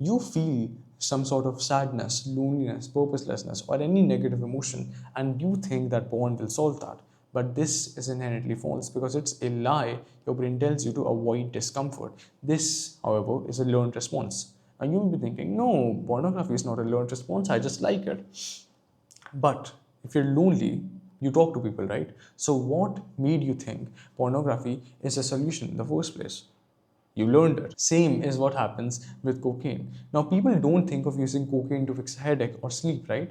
you feel some sort of sadness, loneliness, purposelessness, or any negative emotion, and you think that porn will solve that. But this is inherently false because it's a lie your brain tells you to avoid discomfort. This, however, is a learned response. And you will be thinking, no, pornography is not a learned response, I just like it. But if you're lonely, you talk to people, right? So, what made you think pornography is a solution in the first place? You learned it. Same is what happens with cocaine. Now, people don't think of using cocaine to fix a headache or sleep, right?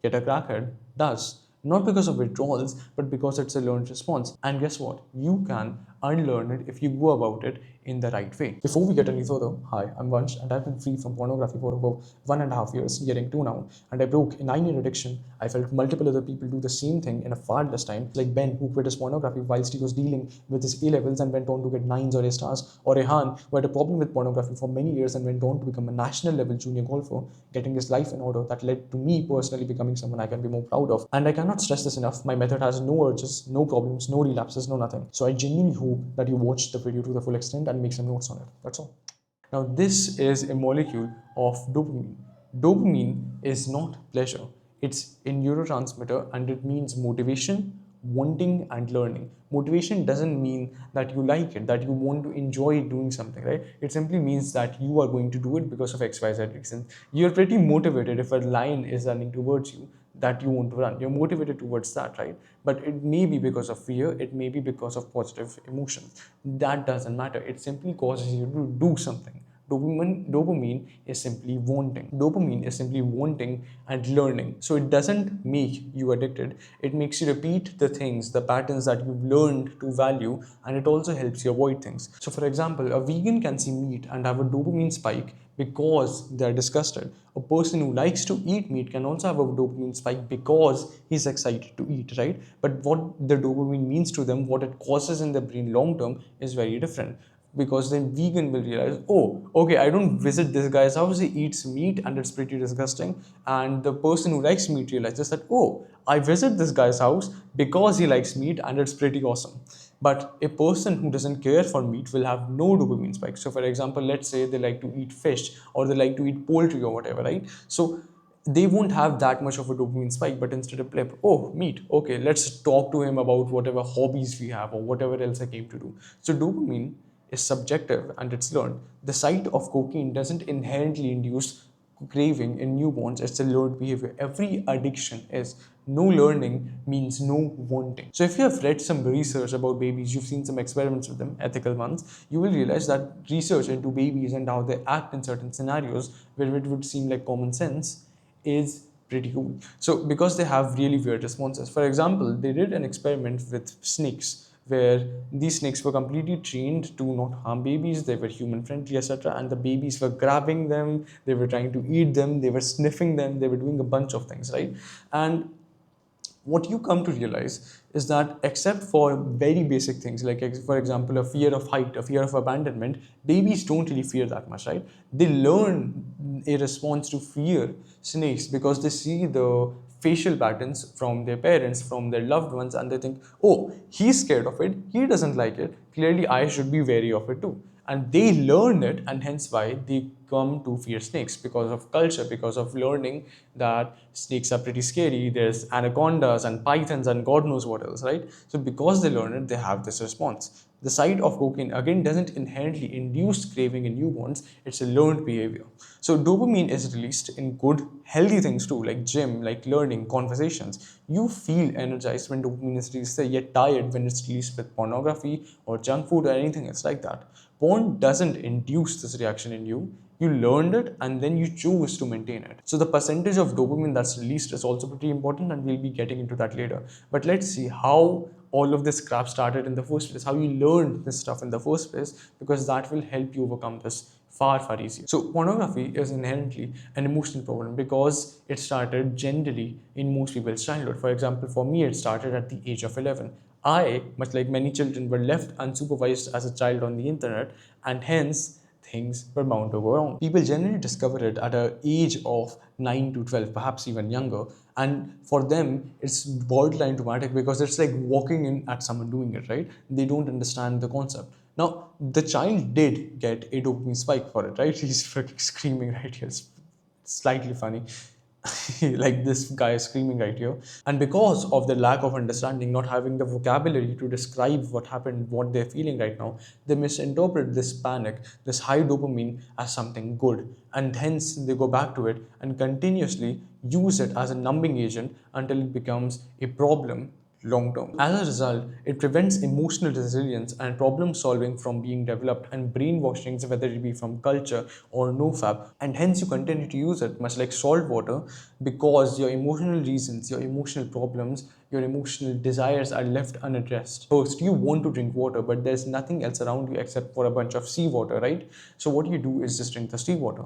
Yet a crackhead does. Not because of withdrawals, but because it's a learned response. And guess what? You can unlearn it if you go about it in the right way. Before we get any further, hi, I'm Vansh, and I've been free from pornography for about 1.5 years, getting two now. And I broke a 9-year addiction. I felt multiple other people do the same thing in a far less time, like Ben, who quit his pornography whilst he was dealing with his A levels and went on to get nines or A stars, or Rehan, who had a problem with pornography for many years and went on to become a national level junior golfer, getting his life in order. That led to me personally becoming someone I can be more proud of. And I cannot stress this enough. My method has no urges, no problems, no relapses, no nothing. So I genuinely hope that you watch the video to the full extent and make some notes on it. That's all. Now, this is a molecule of dopamine. Dopamine is not pleasure, it's a neurotransmitter and it means motivation, wanting, and learning. Motivation doesn't mean that you like it, that you want to enjoy doing something, right? It simply means that you are going to do it because of XYZ reason. You're pretty motivated if a lion is running towards you that you want to run. You're motivated towards that, right? But it may be because of fear, it may be because of positive emotion. That doesn't matter. It simply causes you to do something. Dopamine is simply wanting. Dopamine is simply wanting and learning. So it doesn't make you addicted. It makes you repeat the things, the patterns that you've learned to value, and it also helps you avoid things. So for example, a vegan can see meat and have a dopamine spike because they're disgusted. A person who likes to eat meat can also have a dopamine spike because he's excited to eat, right? But what the dopamine means to them, what it causes in their brain long term, is very different. Because then vegan will realize, oh, okay, I don't visit this guy's house, he eats meat and it's pretty disgusting. And the person who likes meat realizes that, oh, I visit this guy's house because he likes meat and it's pretty awesome. But a person who doesn't care for meat will have no dopamine spike. So for example, let's say they like to eat fish or they like to eat poultry or whatever, right? So they won't have that much of a dopamine spike, but instead of like, oh, meat, okay, let's talk to him about whatever hobbies we have or whatever else I came to do. So dopamine is subjective and it's learned. The sight of cocaine doesn't inherently induce craving in newborns, it's a learned behavior. Every addiction is. No learning means no wanting. So if you have read some research about babies, you've seen some experiments with them, ethical ones, you will realize that research into babies and how they act in certain scenarios where it would seem like common sense is pretty cool. So because they have really weird responses. For example, they did an experiment with snakes where these snakes were completely trained to not harm babies, they were human friendly, etc. And the babies were grabbing them, they were trying to eat them, they were sniffing them, they were doing a bunch of things, right? And what you come to realize is that except for very basic things like, for example, a fear of height, a fear of abandonment, babies don't really fear that much, right? They learn a response to fear snakes because they see the facial patterns from their parents, from their loved ones, and they think, oh, he's scared of it, he doesn't like it, clearly I should be wary of it too. And they learn it, and hence why they come to fear snakes, because of culture, because of learning that snakes are pretty scary, there's anacondas and pythons and god knows what else, right? So because they learn it, they have this response. The sight of cocaine again doesn't inherently induce craving in newborns, it's a learned behavior. So dopamine is released in good healthy things too, like gym, like learning, conversations. You feel energized when dopamine is released, yet tired when it's released with pornography or junk food or anything else like that. Porn doesn't induce this reaction in you. You learned it and then you choose to maintain it. So the percentage of dopamine that's released is also pretty important, and we'll be getting into that later. But let's see how all of this crap started in the first place, how you learned this stuff in the first place, because that will help you overcome this far, far easier. So pornography is inherently an emotional problem because it started generally in most people's childhood. For example, for me, it started at the age of 11. I, much like many children, were left unsupervised as a child on the internet, and hence things were bound to go wrong. People generally discover it at an age of 9 to 12, perhaps even younger. And for them, it's borderline traumatic because it's like walking in at someone doing it, right? They don't understand the concept. Now, the child did get a dopamine spike for it, right? He's freaking screaming right here. It's slightly funny. Like this guy is screaming right here. And because of the lack of understanding, not having the vocabulary to describe what happened, what they're feeling right now, they misinterpret this panic, this high dopamine as something good. And hence they go back to it and continuously use it as a numbing agent until it becomes a problem long term. As a result, it prevents emotional resilience and problem solving from being developed, and brainwashings, whether it be from culture or nofap, and hence you continue to use it much like salt water, because your emotional reasons, your emotional problems, your emotional desires are left unaddressed. First, you want to drink water, but there's nothing else around you except for a bunch of seawater, right? So what you do is just drink the seawater,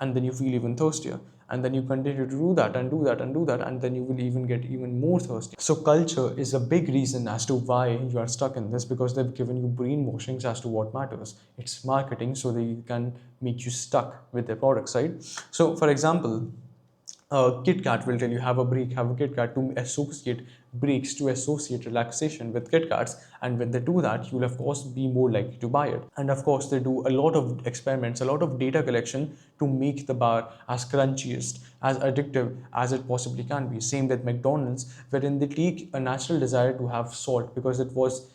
and then you feel even thirstier, and then you continue to do that and do that and do that, and then you will even get even more thirsty. So culture is a big reason as to why you are stuck in this, because they've given you brainwashings as to what matters. It's marketing so they can make you stuck with their products, right? So for example, Kit Kat will tell you have a break, have a Kit Kat, to associate breaks, to associate relaxation with Kit Kats. And when they do that, you'll of course be more likely to buy it. And of course, they do a lot of experiments, a lot of data collection to make the bar as crunchiest, as addictive as it possibly can be. Same with McDonald's, wherein they take a natural desire to have salt because it was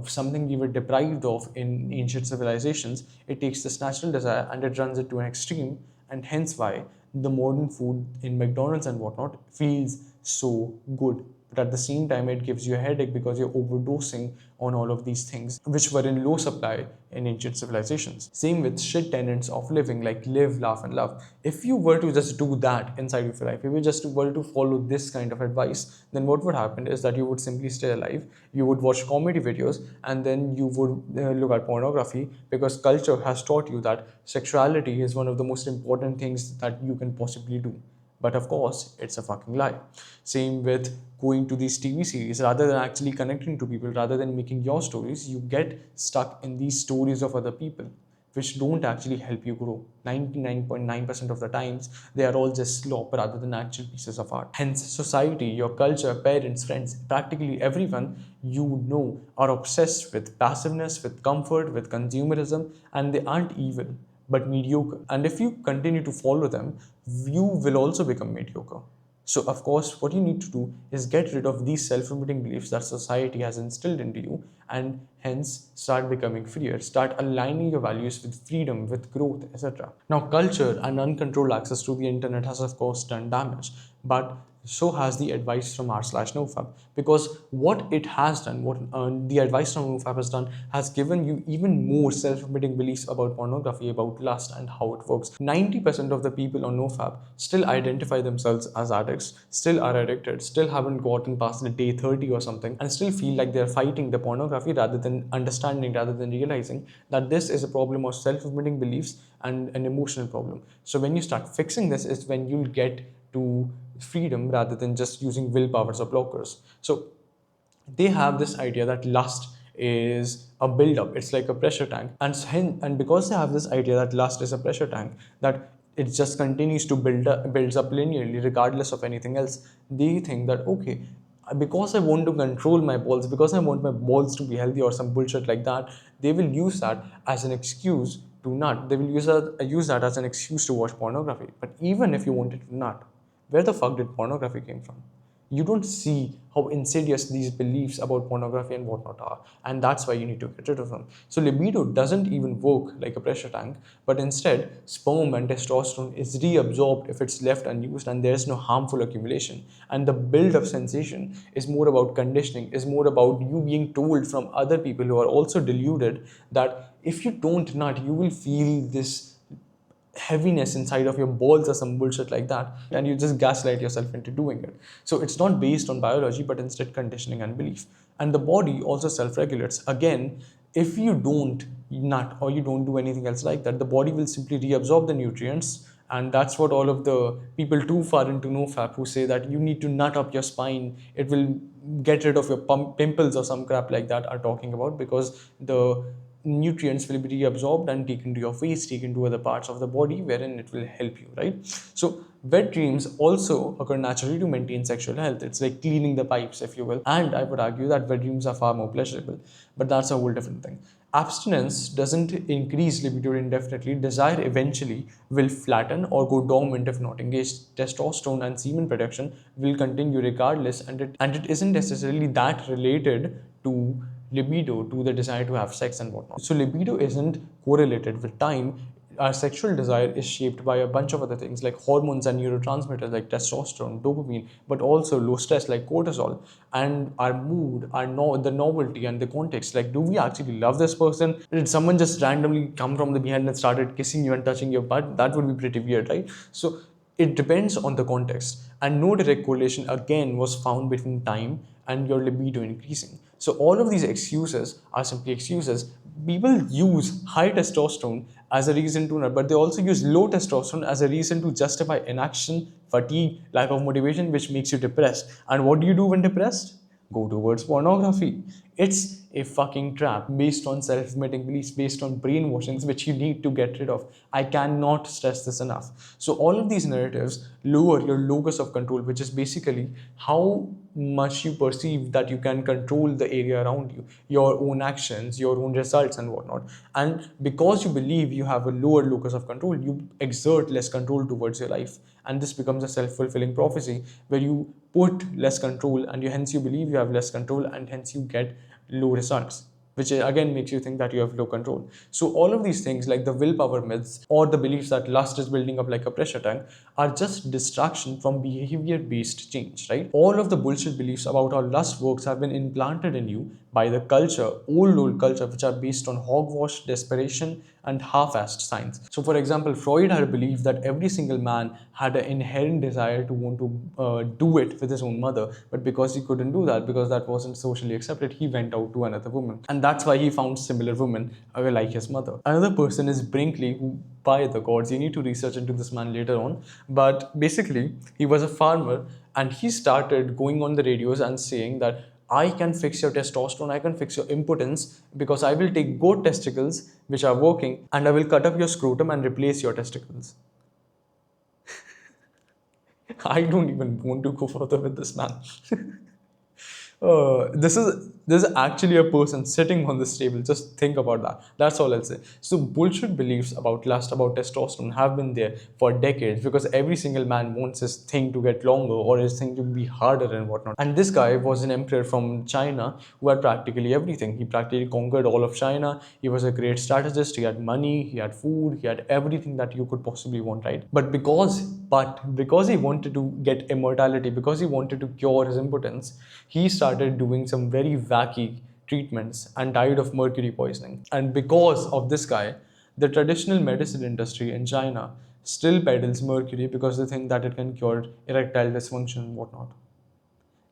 something we were deprived of in ancient civilizations. It takes this natural desire and it runs it to an extreme, and hence why the modern food in McDonald's and whatnot feels so good. But at the same time, it gives you a headache because you're overdosing on all of these things which were in low supply in ancient civilizations. Same with shit tenets of living, like live, laugh, and love. If you were to just do that inside of your life, if you just were to follow this kind of advice, then what would happen is that you would simply stay alive, you would watch comedy videos, and then you would look at pornography, because culture has taught you that sexuality is one of the most important things that you can possibly do. But of course, it's a fucking lie. Same with going to these TV series. Rather than actually connecting to people, rather than making your stories, you get stuck in these stories of other people, which don't actually help you grow. 99.9% of the times, they are all just slop rather than actual pieces of art. Hence, society, your culture, parents, friends, practically everyone you know are obsessed with passiveness, with comfort, with consumerism, and they aren't evil but mediocre. And if you continue to follow them, you will also become mediocre. So, of course, what you need to do is get rid of these self limiting beliefs that society has instilled into you, and hence start becoming freer. Start aligning your values with freedom, with growth, etc. Now, culture and uncontrolled access to the internet has, of course, done damage, but so has the advice from r/nofap, because what it has done, what the advice from nofap has done, has given you even more self-limiting beliefs about pornography, about lust, and how it works. 90% of the people on nofap still identify themselves as addicts, still are addicted, still haven't gotten past the day 30 or something, and still feel like they're fighting the pornography rather than understanding, rather than realizing that this is a problem of self-limiting beliefs and an emotional problem. So when you start fixing this is when you'll get to freedom rather than just using willpowers or blockers. So they have this idea that lust is a build-up, it's like a pressure tank, and because they have this idea that lust is a pressure tank, that it just continues to builds up linearly regardless of anything else. They think that, okay, because I want to control my balls, because I want my balls to be healthy or some bullshit like that, they will use that as an excuse to nut. They will use that as an excuse to watch pornography. But even if you wanted to nut, where the fuck did pornography came from? You don't see how insidious these beliefs about pornography and whatnot are, and that's why you need to get rid of them. So libido doesn't even work like a pressure tank, but instead sperm and testosterone is reabsorbed if it's left unused, and there's no harmful accumulation. And the build of sensation is more about conditioning, is more about you being told from other people who are also deluded that if you don't nut, you will feel this heaviness inside of your balls or some bullshit like that, and you just gaslight yourself into doing it. So it's not based on biology but instead conditioning and belief. And the body also self-regulates. Again, if you don't nut or you don't do anything else like that, the body will simply reabsorb the nutrients. And that's what all of the people too far into nofap who say that you need to nut up your spine, it will get rid of your pimples or some crap like that, are talking about, because the nutrients will be reabsorbed and taken to your face, taken to other parts of the body wherein it will help you, right? So wet dreams also occur naturally to maintain sexual health. It's like cleaning the pipes, if you will. And I would argue that wet dreams are far more pleasurable, but that's a whole different thing. Abstinence doesn't increase libido indefinitely. Desire eventually will flatten or go dormant if not engaged. Testosterone and semen production will continue regardless, and it isn't necessarily that related to libido, to the desire to have sex and whatnot. So libido isn't correlated with time. Our sexual desire is shaped by a bunch of other things like hormones and neurotransmitters like testosterone, dopamine, but also low stress like cortisol, and our mood, the novelty and the context. Like, do we actually love this person? Did someone just randomly come from the behind and started kissing you and touching your butt? That would be pretty weird, right? So it depends on the context, and no direct correlation again was found between time and your libido increasing. So all of these excuses are simply excuses. People use high testosterone as a reason to not, but they also use low testosterone as a reason to justify inaction, fatigue, lack of motivation, which makes you depressed. And what do you do when depressed? Go towards pornography. It's a fucking trap based on self-limiting beliefs, based on brainwashings, which you need to get rid of. I cannot stress this enough. So all of these narratives lower your locus of control, which is basically how much you perceive that you can control the area around you, your own actions, your own results and whatnot. And because you believe you have a lower locus of control, you exert less control towards your life. And this becomes a self-fulfilling prophecy where you put less control and hence you believe you have less control and hence you get low results, which again makes you think that you have low control. So all of these things like the willpower myths or the beliefs that lust is building up like a pressure tank are just distraction from behavior based change, right? All of the bullshit beliefs about how lust works have been implanted in you by the culture, old culture, which are based on hogwash, desperation, and half-assed science. So for example, Freud had a belief that every single man had an inherent desire to want to do it with his own mother, but because he couldn't do that, because that wasn't socially accepted, he went out to another woman, and that's why he found similar women like his mother. Another person is Brinkley, who, by the gods, you need to research into this man later on, but basically he was a farmer and he started going on the radios and saying that I can fix your testosterone, I can fix your impotence because I will take goat testicles which are working and I will cut up your scrotum and replace your testicles. I don't even want to go further with this man. This is actually a person sitting on this table. Just think about that. That's all I'll say. So bullshit beliefs about lust, about testosterone have been there for decades because every single man wants his thing to get longer or his thing to be harder and whatnot. And this guy was an emperor from China who had practically everything. He practically conquered all of China. He was a great strategist. He had money, he had food, he had everything that you could possibly want, right? But because he wanted to get immortality, because he wanted to cure his impotence, he started doing some very wacky treatments and died of mercury poisoning. And because of this guy, the traditional medicine industry in China still peddles mercury because they think that it can cure erectile dysfunction and whatnot.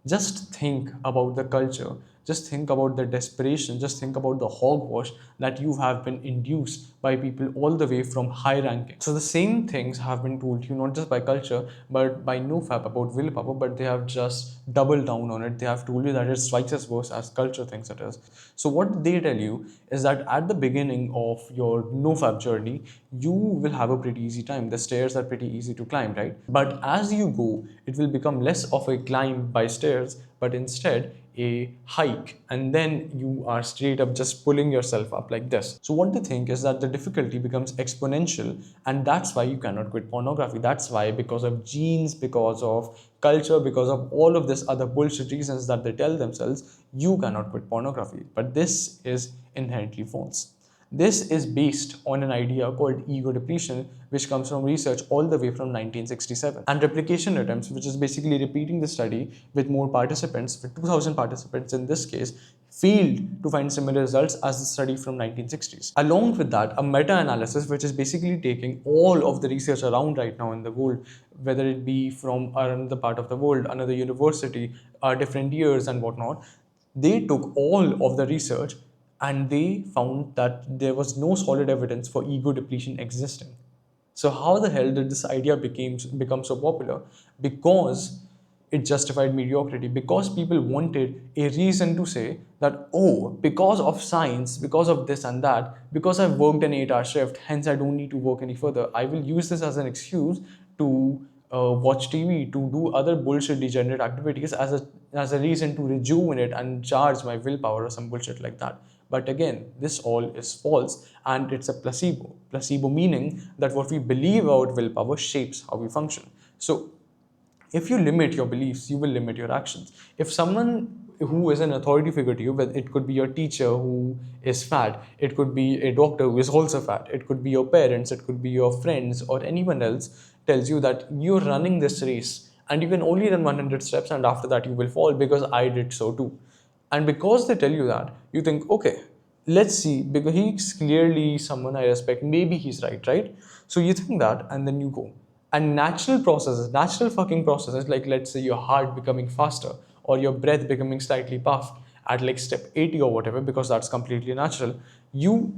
Just think about the culture, just think about the desperation, just think about the hogwash that you have been induced by people all the way from high ranking. So the same things have been told you not just by culture but by nofap about willpower, but they have just doubled down on it. They have told you that it's twice as worse as culture thinks it is. So what they tell you is that at the beginning of your nofap journey, you will have a pretty easy time. The stairs are pretty easy to climb, right? But as you go, it will become less of a climb by stairs, but instead a hike, and then you are straight up just pulling yourself up like this. So what they think is that the difficulty becomes exponential, and that's why you cannot quit pornography. That's why, because of genes, because of culture, because of all of this other bullshit reasons that they tell themselves, you cannot quit pornography. But this is inherently false. This is based on an idea called ego depletion, which comes from research all the way from 1967. And replication attempts, which is basically repeating the study with more participants, with 2000 participants in this case, failed to find similar results as the study from 1960s. Along with that, a meta-analysis, which is basically taking all of the research around right now in the world, whether it be from another part of the world, another university, different years and whatnot, they took all of the research and they found that there was no solid evidence for ego depletion existing. So how the hell did this idea become so popular? Because it justified mediocrity, because people wanted a reason to say that, oh, because of science, because of this and that, because I've worked an 8-hour shift, hence I don't need to work any further. I will use this as an excuse to watch TV, to do other bullshit degenerate activities as a reason to rejuvenate and charge my willpower or some bullshit like that. But again, this all is false and it's a placebo. Placebo meaning that what we believe about willpower shapes how we function. So if you limit your beliefs, you will limit your actions. If someone who is an authority figure to you, whether it could be your teacher who is fat, it could be a doctor who is also fat, it could be your parents, it could be your friends, or anyone else tells you that you're running this race and you can only run 100 steps and after that you will fall because I did so too. And because they tell you that, you think, okay, let's see, because he's clearly someone I respect, maybe he's right, right? So you think that and then you go. And natural fucking processes, like let's say your heart becoming faster or your breath becoming slightly puffed at like step 80 or whatever, because that's completely natural, you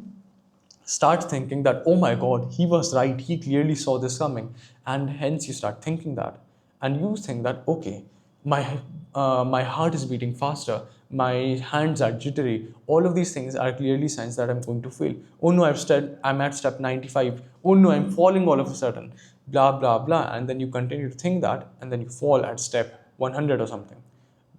start thinking that, oh my god, he was right, he clearly saw this coming. And hence you start thinking that. And you think that, okay, my heart is beating faster, my hands are jittery, all of these things are clearly signs that I'm going to fail. Oh no, I'm at step 95. Oh no, I'm falling all of a sudden, blah blah blah. And then you continue to think that and then you fall at step 100 or something.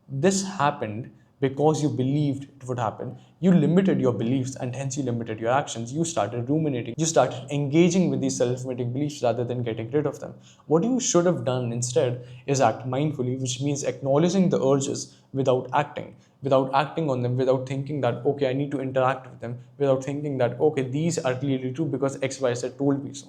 This happened because you believed it would happen. You limited your beliefs and hence you limited your actions. You started ruminating. You started engaging with these self-limiting beliefs rather than getting rid of them. What you should have done instead is act mindfully, which means acknowledging the urges without acting on them, without thinking that, okay, I need to interact with them, without thinking that, okay, these are clearly true because XYZ told me so.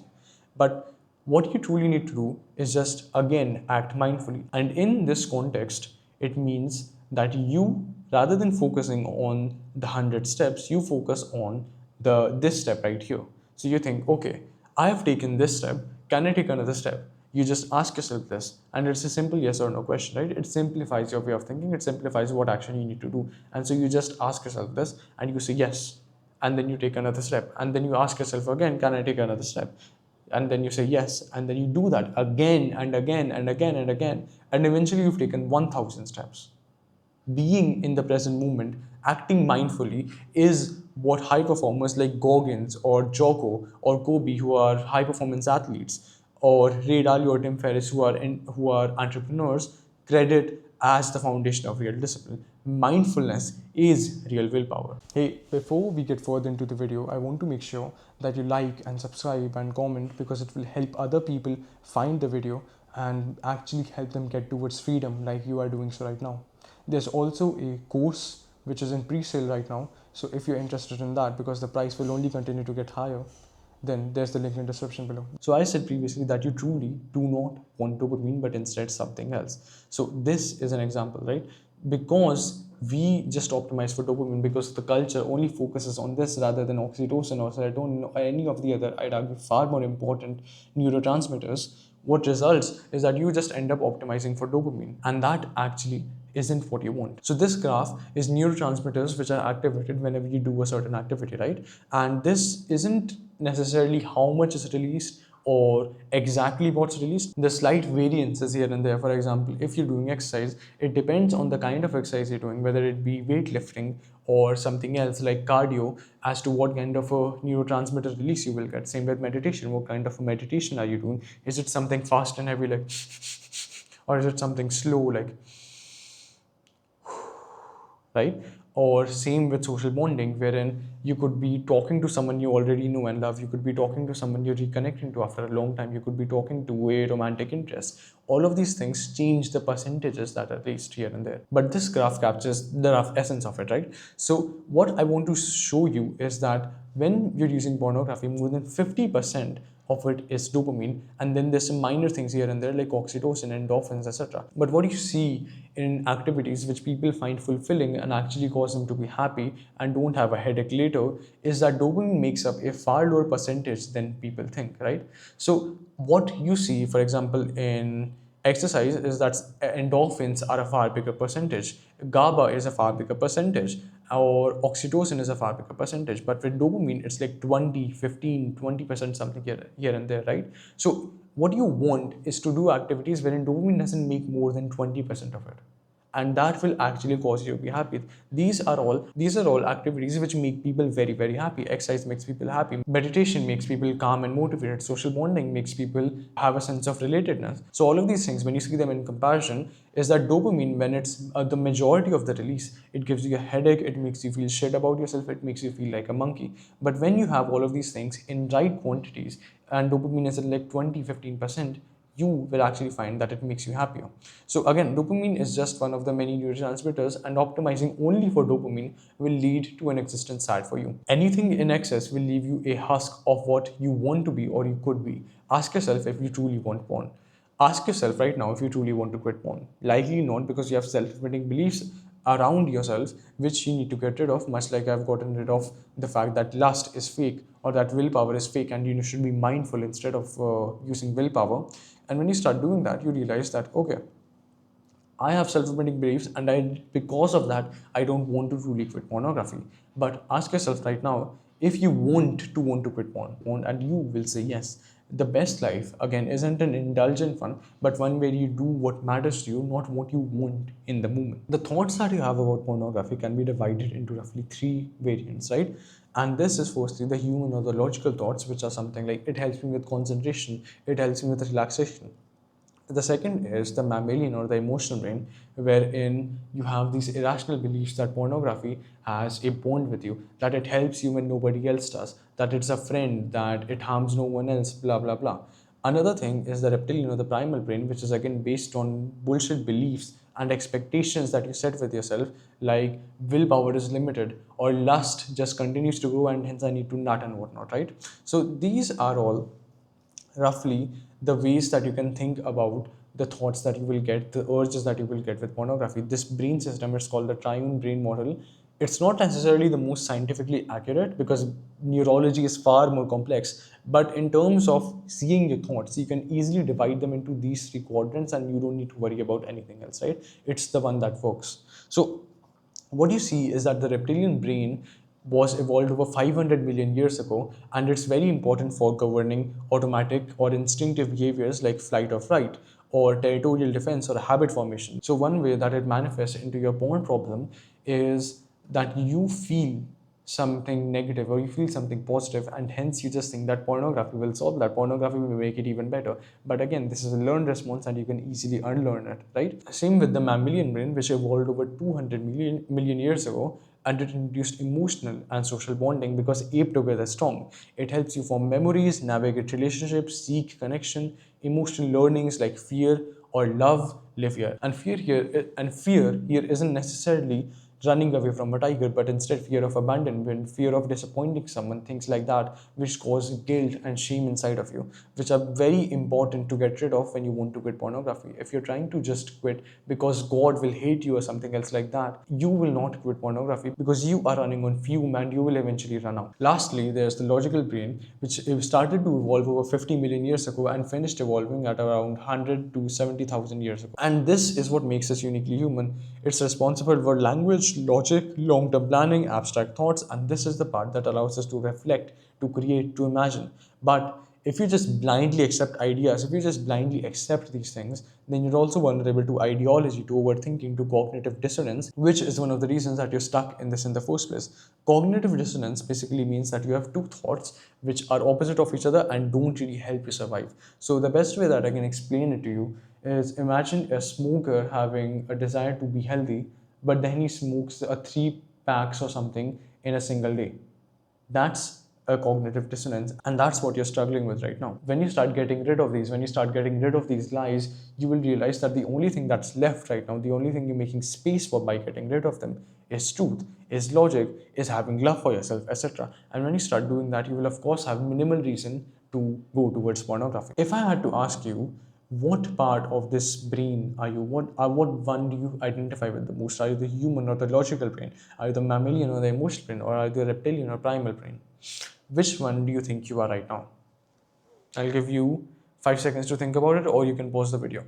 But what you truly need to do is just again act mindfully. And in this context, it means that you, rather than focusing on the 100 steps, you focus on this step right here. So you think, okay, I have taken this step, can I take another step? You just ask yourself this, and it's a simple yes or no question, right? It simplifies your way of thinking, it simplifies what action you need to do. And so you just ask yourself this and you say yes, and then you take another step, and then you ask yourself again, can I take another step? And then you say yes, and then you do that again and again and again and again, and eventually you've taken 1000 steps. Being in the present moment, acting mindfully, is what high performers like Goggins or Jocko or Kobe, who are high performance athletes, or Ray Dalio or Tim Ferriss, who are entrepreneurs, credit as the foundation of real discipline. Mindfulness is real willpower. Hey, before we get further into the video, I want to make sure that you like and subscribe and comment, because it will help other people find the video and actually help them get towards freedom like you are doing so right now. There's also a course which is in pre-sale right now. So if you're interested in that, because the price will only continue to get higher, then there's the link in the description below. So I said previously that you truly do not want dopamine, but instead something else. So this is an example, right? Because we just optimize for dopamine because the culture only focuses on this rather than oxytocin or serotonin or any of the other, I'd argue, far more important neurotransmitters. What results is that you just end up optimizing for dopamine, and that actually isn't what you want. So this graph is neurotransmitters which are activated whenever you do a certain activity, right? And this isn't necessarily how much is released or exactly what's released. The slight variances here and there. For example, if you're doing exercise, it depends on the kind of exercise you're doing, whether it be weightlifting or something else like cardio, as to what kind of a neurotransmitter release you will get. Same with meditation. What kind of a meditation are you doing? Is it something fast and heavy like or is it something slow like, right? Or same with social bonding, wherein you could be talking to someone you already know and love, you could be talking to someone you're reconnecting to after a long time, you could be talking to a romantic interest. All of these things change the percentages that are raised here and there. But this graph captures the rough essence of it, right? So what I want to show you is that when you're using pornography, more than 50% of it is dopamine, and then there's some minor things here and there like oxytocin, endorphins, etc. But what you see in activities which people find fulfilling and actually cause them to be happy and don't have a headache later is that dopamine makes up a far lower percentage than people think, right? So what you see, for example, in exercise is that endorphins are a far bigger percentage, GABA is a far bigger percentage, or oxytocin is a far bigger percentage. But with dopamine, it's like 20, 15, 20% something here and there, right? So what you want is to do activities wherein dopamine doesn't make more than 20% of it. and that will actually cause you to be happy. These are all activities which make people very, very happy. Exercise makes people happy, meditation makes people calm and motivated, social bonding makes people have a sense of relatedness. So all of these things, when you see them in comparison, is that dopamine, when it's the majority of the release, it gives you a headache, it makes you feel shit about yourself, it makes you feel like a monkey. But when you have all of these things in right quantities, and dopamine is at like 20-15%, you will actually find that it makes you happier. So again, dopamine is just one of the many neurotransmitters, and optimizing only for dopamine will lead to an existence sad for you. Anything in excess will leave you a husk of what you want to be or you could be. Ask yourself if you truly want porn. Ask yourself right now if you truly want to quit porn. Likely not, because you have self-limiting beliefs around yourself which you need to get rid of, much like I've gotten rid of the fact that lust is fake or that willpower is fake and you should be mindful instead of using willpower. And when you start doing that, you realize that, okay, I have self-limiting beliefs, and because of that, I don't want to truly quit pornography. But ask yourself right now, if you want to quit porn, and you will say yes. The best life, again, isn't an indulgent one, but one where you do what matters to you, not what you want in the moment. The thoughts that you have about pornography can be divided into roughly three variants, right? And this is firstly the human or the logical thoughts, which are something like it helps me with concentration, it helps me with relaxation. The second is the mammalian or the emotional brain, wherein you have these irrational beliefs that pornography has a bond with you, that it helps you when nobody else does, that it's a friend, that it harms no one else, blah, blah, blah. Another thing is the reptilian or the primal brain, which is again based on bullshit beliefs and expectations that you set with yourself, like willpower is limited or lust just continues to grow and hence I need to nut and whatnot, right? So these are all roughly the ways that you can think about the thoughts that you will get, the urges that you will get with pornography. This brain system is called the triune brain model. It's not necessarily the most scientifically accurate because neurology is far more complex. But in terms of seeing your thoughts, you can easily divide them into these three quadrants and you don't need to worry about anything else, right? It's the one that works. So what you see is that the reptilian brain was evolved over 500 million years ago, and it's very important for governing automatic or instinctive behaviors like flight or fright or territorial defense or habit formation. So one way that it manifests into your porn problem is that you feel something negative or you feel something positive, and hence you just think that pornography will solve that, pornography will make it even better. But again, this is a learned response and you can easily unlearn it, right? Same with the mammalian brain, which evolved over 200 million years ago, and it introduced emotional and social bonding because ape together strong. It helps you form memories, navigate relationships, seek connection, emotional learnings like fear or love live here. And fear here isn't necessarily running away from a tiger, but instead fear of abandonment, fear of disappointing someone, things like that, which cause guilt and shame inside of you, which are very important to get rid of when you want to quit pornography. If you're trying to just quit because God will hate you or something else like that, you will not quit pornography because you are running on fume and you will eventually run out. Lastly, there's the logical brain, which started to evolve over 50 million years ago and finished evolving at around 100 to 70,000 years ago. And this is what makes us uniquely human. It's responsible for language, logic, long-term planning, abstract thoughts, and this is the part that allows us to reflect, to create, to imagine. But if you just blindly accept ideas, if you just blindly accept these things, then you're also vulnerable to ideology, to overthinking, to cognitive dissonance, which is one of the reasons that you're stuck in this in the first place. Cognitive dissonance basically means that you have two thoughts which are opposite of each other and don't really help you survive. So the best way that I can explain it to you is, imagine a smoker having a desire to be healthy, but then he smokes a 3 packs or something in a single day. That's a cognitive dissonance, and that's what you're struggling with right now. When you start getting rid of these, when you start getting rid of these lies, you will realize that the only thing that's left right now, the only thing you're making space for by getting rid of them, is truth, is logic, is having love for yourself, etc. And when you start doing that, you will of course have minimal reason to go towards pornography. If I had to ask you, what part of this brain are you? What one do you identify with the most? Are you the human or the logical brain? Are you the mammalian or the emotional brain? Or are you the reptilian or primal brain? Which one do you think you are right now? I'll give you 5 seconds to think about it, or you can pause the video.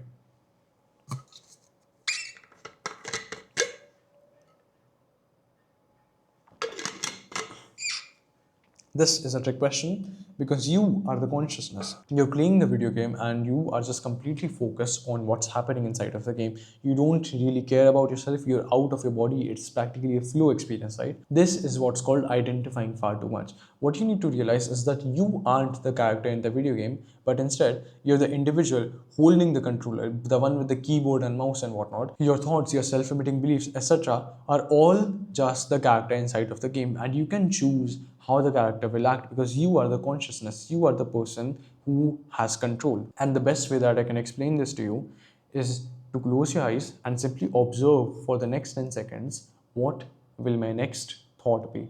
This is a trick question because you are the consciousness. You're playing the video game and you are just completely focused on what's happening inside of the game. You don't really care about yourself, you're out of your body, it's practically a flow experience, right? This is what's called identifying far too much. What you need to realize is that you aren't the character in the video game, but instead you're the individual holding the controller, the one with the keyboard and mouse and whatnot. Your thoughts, your self-limiting beliefs, etc. are all just the character inside of the game, and you can choose how the character will act because you are the consciousness, you are the person who has control. And the best way that I can explain this to you is to close your eyes and simply observe for the next 10 seconds what will my next thought be.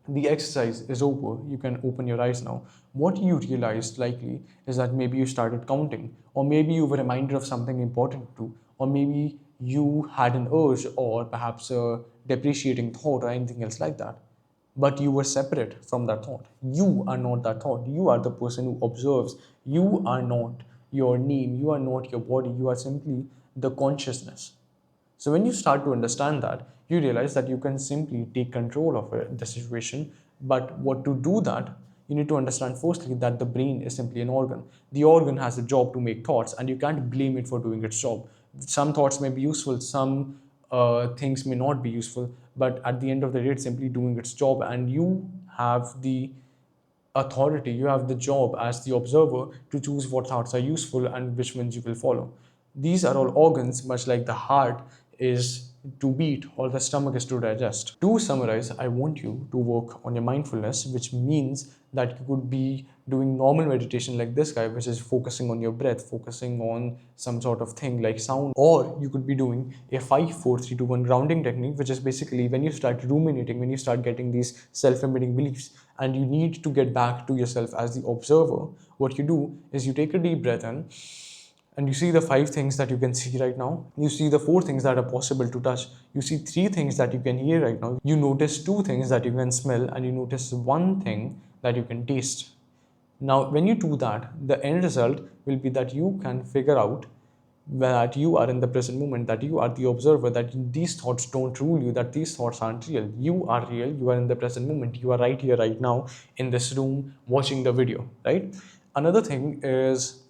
The exercise is over. You can open your eyes now. What you realized likely is that maybe you started counting, or maybe you were reminded of something important to, or maybe you had an urge, or perhaps a depreciating thought, or anything else like that. But you were separate from that thought. You are not that thought. You are the person who observes. You are not your name. You are not your body. You are simply the consciousness. So when you start to understand that, you realize that you can simply take control of the situation. But what to do that, you need to understand firstly that the brain is simply an organ. The organ has a job to make thoughts, and you can't blame it for doing its job. Some thoughts may be useful, some things may not be useful, but at the end of the day, it's simply doing its job, and you have the authority, you have the job as the observer to choose what thoughts are useful and which ones you will follow. These are all organs, much like the heart is to beat or the stomach is to digest. To summarize, I want you to work on your mindfulness, which means that you could be doing normal meditation like this guy, which is focusing on your breath, focusing on some sort of thing like sound, or you could be doing a 5 4 3 2 1 grounding technique, which is basically when you start ruminating, when you start getting these self-limiting beliefs and you need to get back to yourself as the observer. What you do is you take a deep breath in and you see the 5 things that you can see right now. You see the 4 things that are possible to touch. You see 3 things that you can hear right now. You notice 2 things that you can smell, and you notice 1 thing that you can taste. Now, when you do that, the end result will be that you can figure out that you are in the present moment, that you are the observer, that these thoughts don't rule you, that these thoughts aren't real. You are real, you are in the present moment, you are right here, right now, in this room, watching the video, right? Another thing is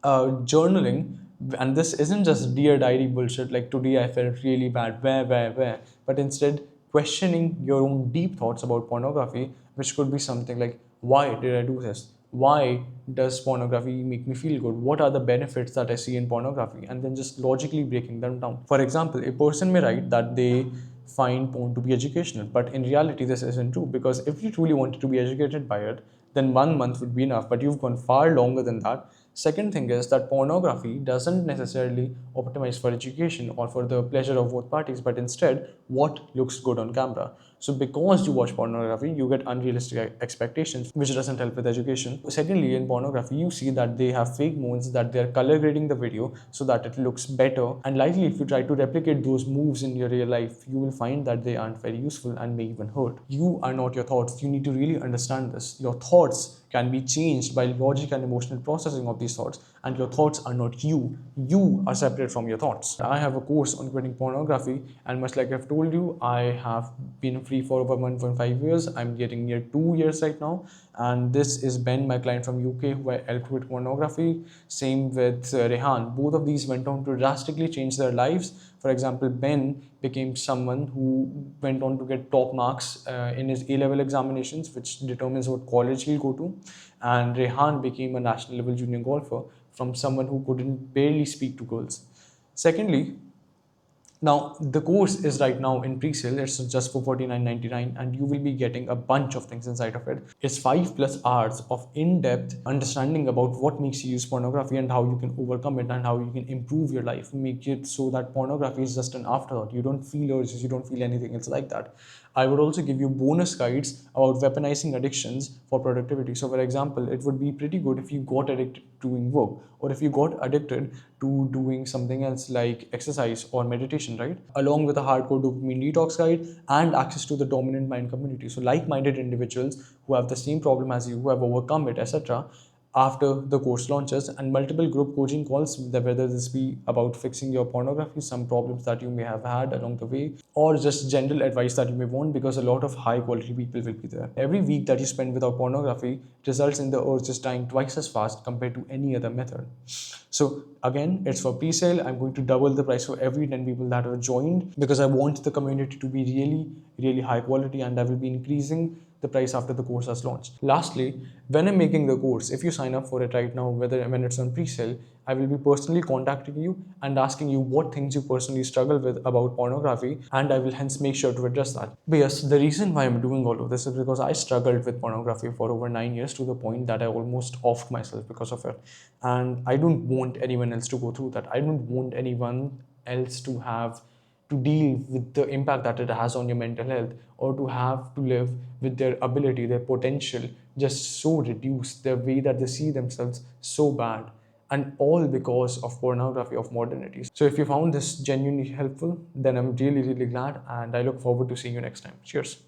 journaling, and this isn't just dear diary bullshit like today I felt really bad, where, but instead questioning your own deep thoughts about pornography, which could be something like, why did I do this? Why does pornography make me feel good? What are the benefits that I see in pornography? And then just logically breaking them down. For example, a person may write that they find porn to be educational, but in reality, this isn't true, because if you truly wanted to be educated by it, then 1 month would be enough, but you've gone far longer than that. Second thing is that pornography doesn't necessarily optimize for education or for the pleasure of both parties, but instead what looks good on camera. So because you watch pornography, you get unrealistic expectations, which doesn't help with education. Secondly, in pornography, you see that they have fake moves, that they're color grading the video so that it looks better. And likely, if you try to replicate those moves in your real life, you will find that they aren't very useful and may even hurt. You are not your thoughts. You need to really understand this. Your thoughts can be changed by logic and emotional processing of these thoughts, and your thoughts are not you. You are separate from your thoughts. I have a course on quitting pornography, and much like I've told you, I have been free for over 1.5 years. I'm getting near 2 years right now, and this is Ben, my client from UK, who I helped quit pornography. Same with Rehan. Both of these went on to drastically change their lives. For example, Ben became someone who went on to get top marks in his A-level examinations, which determines what college he'll go to. And Rehan became a national level junior golfer from someone who couldn't barely speak to girls. Secondly, now, the course is right now in pre-sale. It's just for $49.99, and you will be getting a bunch of things inside of it. It's 5+ hours of in-depth understanding about what makes you use pornography and how you can overcome it and how you can improve your life. Make it so that pornography is just an afterthought. You don't feel urges, you don't feel anything else like that. I would also give you bonus guides about weaponizing addictions for productivity. So, for example, it would be pretty good if you got addicted to doing work, or if you got addicted to doing something else like exercise or meditation, right? Along with a hardcore dopamine detox guide and access to the dominant mind community. So, like minded individuals who have the same problem as you, who have overcome it, etc., after the course launches, and multiple group coaching calls, whether this be about fixing your pornography, some problems that you may have had along the way, or just general advice that you may want, because a lot of high quality people will be there. Every week that you spend without pornography results in the urge just dying twice as fast compared to any other method. So again, it's for pre-sale. I'm going to double the price for every 10 people that have joined, because I want the community to be really high quality, and I will be increasing the price after the course has launched. Lastly, when I'm making the course, if you sign up for it right now, whether when it's on pre-sale, I will be personally contacting you and asking you what things you personally struggle with about pornography, and I will hence make sure to address that. But yes, the reason why I'm doing all of this is because I struggled with pornography for over 9 years, to the point that I almost offed myself because of it. And I don't want anyone else to go through that. I don't want anyone else to have to deal with the impact that it has on your mental health, or to have to live with their ability, their potential just so reduced, the way that they see themselves so bad, and all because of pornography of modernity. So if you found this genuinely helpful, then I'm really glad, and I look forward to seeing you next time. Cheers.